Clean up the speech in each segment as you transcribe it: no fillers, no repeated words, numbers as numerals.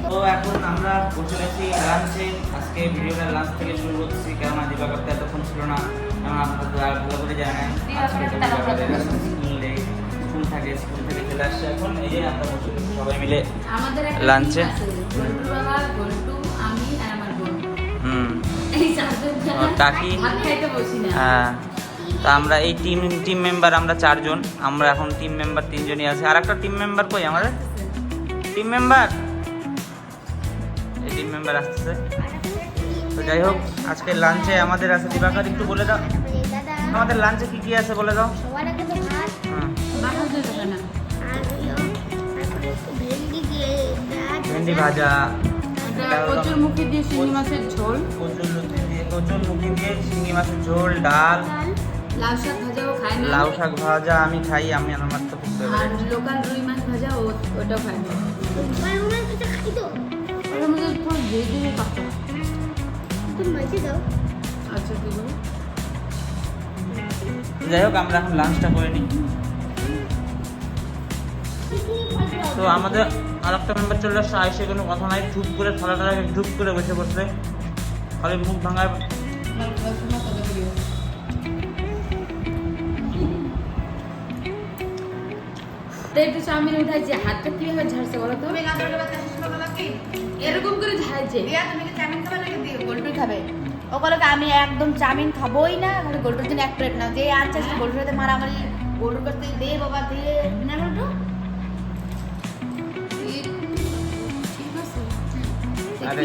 তো এখন আমরা বসে গেছি লাঞ্চে। আজকে ভিডিওটা লাঞ্চ থেকে শুরু করছি, কেননা দিবাকর তো এতক্ষণ ছিল না, কারণ আপনারা আর ভালো করে জানেন আজকে তো দিবাকরের স্কুল থেকে চলে আসছে। এখন এই যে আমরা বসে গেছি সবাই মিলে লাঞ্চে। কাকি, হ্যাঁ। তা আমরা এই টিম মেম্বার আমরা 4 জন। আমরা এখন টিম মেম্বার 3 জনই আছে। আর একটা টিম মেম্বার কই আমাদের? টিম মেম্বার আসতেছে। তো যাই হোক, আজকে লাঞ্চে আমাদের আছে দিবাকর, একটু বলে দাও আমাদের লাঞ্চে কি কি আছে বলে দাও। ভেন্ডি ভাজা, কচুরমুখী দিয়ে শিঙি মাছের ঝোল, কচুরমুখী দিয়ে শিঙি মাছের ঝোল, ডাল, লাউ শাক ভাজাও খাই না। লাউ শাক ভাজা আমি খাই, আমি আমার তো খুব আর লোকাল রুই মাছ ভাজা ওটাও খাই না। ওটার মধ্যে পুরো ধীরে ধীরে কাটা। আচ্ছা কি বলো? যাই হোক, আমরা এখন লাঞ্চটা করে নিই। তো আমাদের আর একটা মেম্বার চলে আসছে, আইসে কোনো কথা নাই, ঢুক করে থালাটা ঢুক করে বসে বসবে, খালি মুখ ভাঙায়। একটু চাউমিন উঠাইছে, হাতটা কিভাবে ঝাড়ছে বলো তো? এরকম করে ঝাড়ছে। তুমি কি চাউমিন খাবে নাকি গোলটুই খাবে? ও বলে আমি একদম চাউমিন খাবোই না, মানে গোলটুর জন্য এক প্লেট নাও। যে আনছে গোলটুর সাথে মারামারি, গোলটুর কাছ থেকে দে বাবা দে না গোলটু। আরে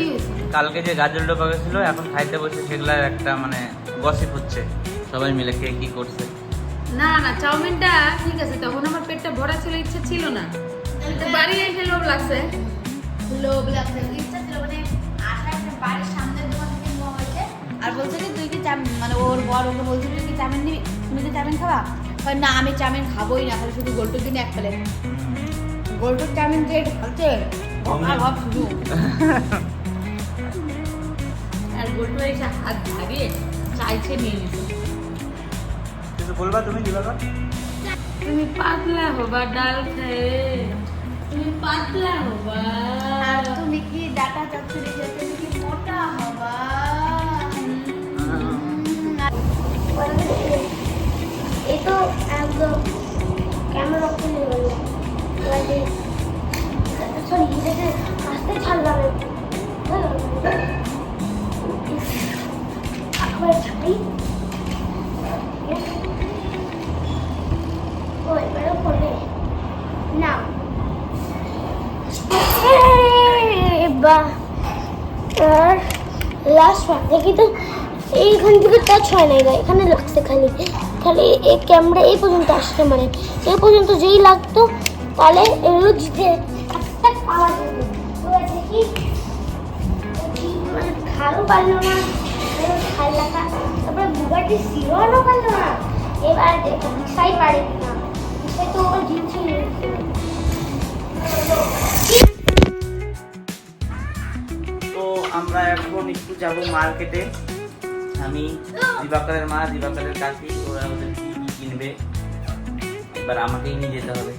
কালকে যে গাজর ডোবা গেছিল, এখন খাইতে বসে সেগুলার একটা মানে গসিপ হচ্ছে, সবাই মিলে কে কি করছে। না না, চাউমিনটা ঠিক আছে, তখন আমার পেটটা ভরা ছিল, ইচ্ছা ছিল না। বাড়ি এসে লোভ লাগছে, ইচ্ছা ছিল, মানে আসার বাড়ির সামনের দোকান থেকে নেওয়া হয়েছে। আর বলছে যে তুই কি চাউমিন, মানে ওর বর ওকে বলছিল তুই কি চাউমিন নিবি, তুমি কি চাউমিন খাবা? না আমি চাউমিন খাবোই না, খালি শুধু গোলটুর জন্য এক প্লেট। গোলটুর চাউমিন যে খাচ্ছে ভাব শুধু। আর গোলটু এসে হাত ধারিয়ে চাইছে নিয়ে নিতে। কিছু বলবা তুমি দিবাকর? তুমি পাতলা হবা ডাল খেয়ে, তুমি পাতলা হবা। আর তুমি কি ডাটা চচ্চড়ি খেয়ে তুমি কি মোটা হবা? এ তো একদম ক্যামেরা খুলে গেল। সরি, এটাকে আসতে ছাড়লাম একবার ছাড়ি। ও এবারও করবে না। বাহ, আর লাস্ট ওয়ান দেখি তো, এইখান থেকে টাচ হয় না, এখানে লাগছে খালি খালি এই ক্যামেরা এই পর্যন্ত আসছে, মানে এই পর্যন্ত যেই লাগতো তাহলে রোজ যে আওয়াজ হতো। এবার দেখি মানে খালও পারলো না, খাল লাগা, তারপরে বুগাটি সিরোয়ানও পারলো না। এবার দেখো দিশাই পারে কিনা, দিশাই তো ওর জিনিসই নিয়েছিল। তো আমরা এখন একটু যাব মার্কেটে। আমি দিবাকরের মা, দিবাকরের কাকি, ওরা ওদের কি কি কিনবে, এবার আমাকেই নিয়ে যেতে হবে।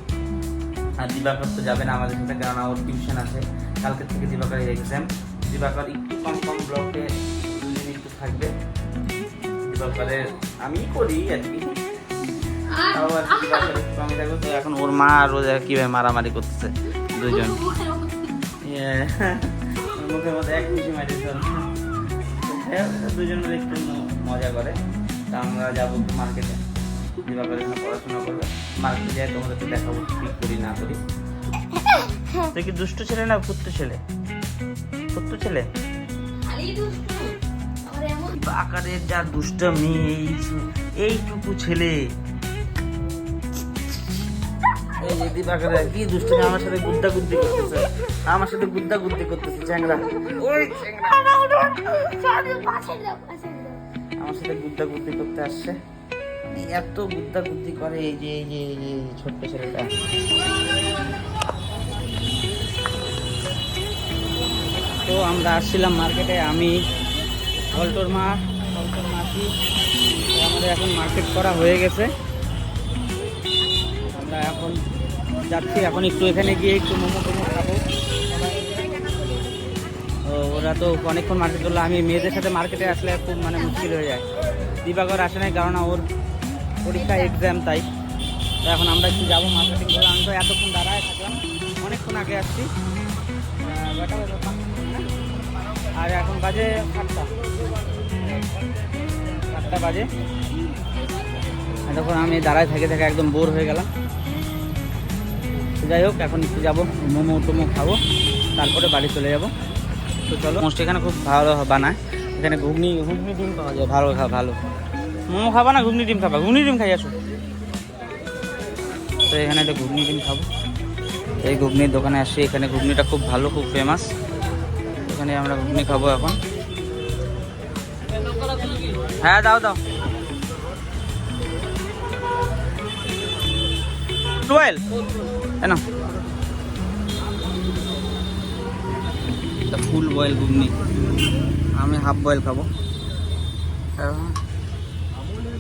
আর দিবাকর তো যাবে না আমাদের সাথে, কারণ ওর টিউশন আছে কালকে থেকে, দিবাকরের এক্সাম। দিবাকর একটু কম ব্লকে দুদিন একটু থাকবে। দিবাকরের আমি করি আর কি, তাও আর কি দিবাকর একটু কমই থাকবে। তো এখন ওর মা আর ওদের কীভাবে মারামারি করতেছে দুজন, মুখের মধ্যে এক খুশি মারিয়েছে, দুজনের একটু মজা করে। তা আমরা যাবো মার্কেটে, দিবাকর এখানে পড়াশোনা করবে, মার্কেটে যাই তোমাদেরকে দেখাবো কি করি না করি। তুই কি দুষ্ট ছেলে না কুত্তু ছেলে? কুত্তু ছেলে আকারের যা দুষ্ট মেয়ে, এইটুকু ছেলে। এই যে দিবাকরের কি দুষ্ট, আমার সাথে গুদ্দা গুদ্দি করতেছে, আমার সাথে গুদ্দা গুদ্দি করতেছে চ্যাংরা। ওই চ্যাংরা আমার সাথে গুদ্দা গুদ্দি করতে আসছে, এত গুদ্দা গুদ্দি করে। এই যে এই যে এই যে ছোট্ট ছেলেটা। তো আমরা আসছিলাম মার্কেটে, আমি বল্টুর মা, বল্টুর মাসি। আমাদের এখন মার্কেট করা হয়ে গেছে, আমরা এখন যাচ্ছি। এখন একটু এখানে গিয়ে একটু মোমো টোমো খাবো। ওরা তো অনেকক্ষণ মার্কেট করলো, আমি মেয়েদের সাথে মার্কেটে আসলে খুব মানে মুশকিল হয়ে যায়। দিবাকর আসে নাই কারণ ওর পরীক্ষা এক্সাম, তাই তো এখন আমরা একটু যাবো মার্কেটিং করে। আমি তো এতক্ষণ দাঁড়ায় থাকলাম, অনেকক্ষণ আগে আসছি, বেটা বেটা পাঁচটা, আর এখন বাজে 7টা বাজে। এতক্ষণ আমি দাঁড়ায় থেকে থেকে একদম বোর হয়ে গেলাম। তো যাই হোক, এখন একটু যাবো মোমো টোমো খাবো, তারপরে বাড়ি চলে যাবো। তো চলো, মোস্ট এখানে খুব ভালো বানায়, এখানে ঘুগনি ডিম পাওয়া যায়, ভালো ভালো। মোমো খাবা না ঘুগনি ডিম খাবা? ঘুগনি ডিম খাই আসো। তো এখানে একটা ঘুগনি ডিম খাবো, এই ঘুগনির দোকানে আসছি, এখানে ঘুগনিটা খুব ভালো, খুব ফেমাস। এখানে আমরা ঘুগনি খাবো এখন। হ্যাঁ দাও দাও 12 না, ফুল বয়েল ঘুগনি, আমি হাফ বয়েল খাবো।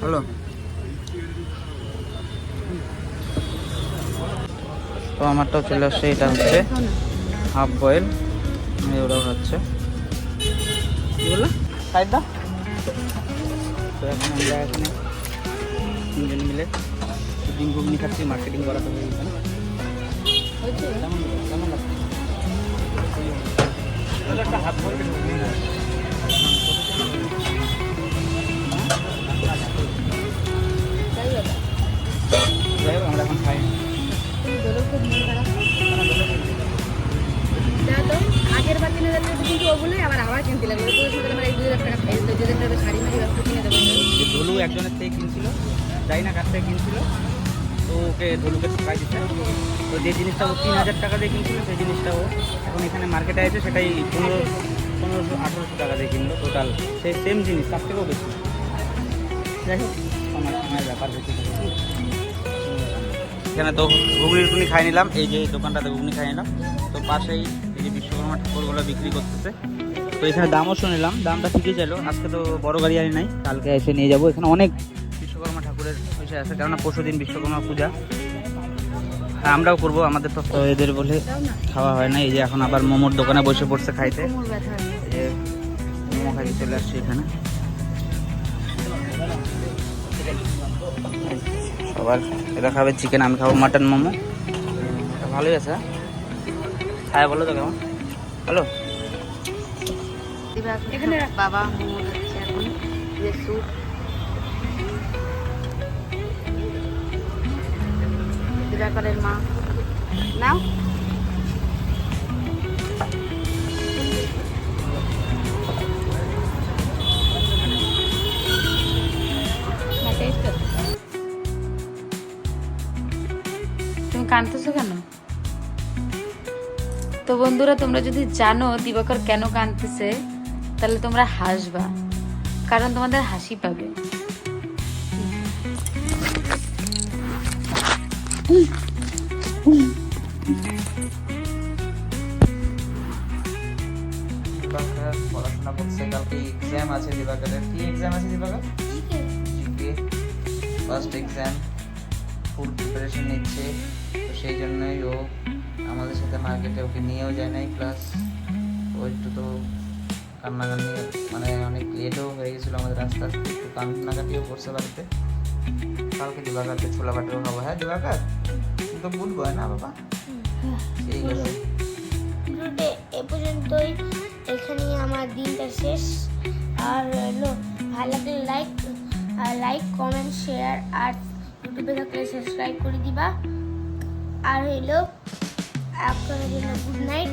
হলো, তো আমারটাও চলে আসছে, এটা হচ্ছে হাফ বয়েল, ওরাও হচ্ছে কি বললো সাইড দাও। তো এখন আমরা এখানে 3জন মিলে ডিম ঘুগনি খাচ্ছি, মার্কেটিং করাতে হবে এখানে। কেমন লাগছে? একটা হাফ বয়েল ঘুগনি না, যাই হোক আমরা এখন খাই। আগের বার 3000 টাকা কিন্তু ওগুলোই আবার কিনতে লাগলো, আমার 2000 টাকা খাই, 2000 টাকা শাড়ি মারি ব্যবসা কিনে দেবো। ধলু একজনের থেকে কিনছিল, যাই না কাছ থেকে কিনছিল, তো ওকে ধলুকে ঠকাই দিচ্ছে। তো যে জিনিসটা ও 3000 টাকা দিয়ে কিনছিল, সেই জিনিসটা ও এখন এখানে মার্কেটে আছে, সেটাই 1500-1800 টাকা দিয়ে কিনলো টোটাল, সেই সেম জিনিস, তার থেকেও বেশি। যাই হোক, আমার ব্যাপার বেশি। এখানে তো ঘুগনির টুনি খাই নিলাম, এই যে দোকানটাতে ঘুগনি খাই নিলাম, তো পাশেই এই যে বিশ্বকর্মা ঠাকুরগুলো বিক্রি করতেছে। তো এখানে দামও শুনিলাম, দামটা ঠিকই ছিল। আজকে তো বড় গাড়ি আনি নাই, কালকে এসে নিয়ে যাবো। এখানে অনেক বিশ্বকর্মা ঠাকুরের বিষয় আছে, কেননা পরশুদিন বিশ্বকর্মা পূজা, আমরাও করবো, আমাদের তো এদের বলে খাওয়া হয় না। এই যে এখন আবার মোমোর দোকানে বসে পড়ছে খাইতে, এই যে মোমো খাইতে চলে আসছে এখানে। সবার এটা খাবে চিকেন, আমি খাবো মাটন মোমো। ভালোই আছে, খায় বলো তো কেমন? হ্যালো, এখানে বাবা মোমো খাচ্ছে এখন, যে স্যুপ দিবাকরের মা নাও। তুমি কাঁদতেছো কেন? তো বন্ধুরা, তোমরা যদি জানো দিবাকর কেন কাঁদতেছে, তাহলে তোমরা হাসবা, কারণ তোমাদের হাসি পাবে। পড়াশোনা করছে, কালকে এক্সাম আছে দিবাকরের। কি এক্সাম আছে Dibakar? GK first exam, full preparation নিচ্ছে। তো সেই জন্যই ও আমাদের সাথে মার্কেটে, ওকে নিয়েও যায় নাই, প্লাস ও একটু তো কান্নাকান্নি, মানে অনেক লেটও হয়ে গেছিলো আমাদের, আস্তে আস্তে একটু কান্নাকাটিও করছে বাড়িতে। কালকে দিবাকরকে ছোলা বাটাও খাবো। হ্যাঁ দিবাকর, তুমি তো গুড বয় না বাবা? ঠিক আছে, ভিডিওটা এ পর্যন্তই, এখানেই আমার দিনটা শেষ। আর হলো ভালো লাগলে লাইক কমেন্ট শেয়ার, আর ইউটিউবে থাকলে সাবস্ক্রাইব করে দিবা। আর হলো আপনাদের জন্য গুড নাইট।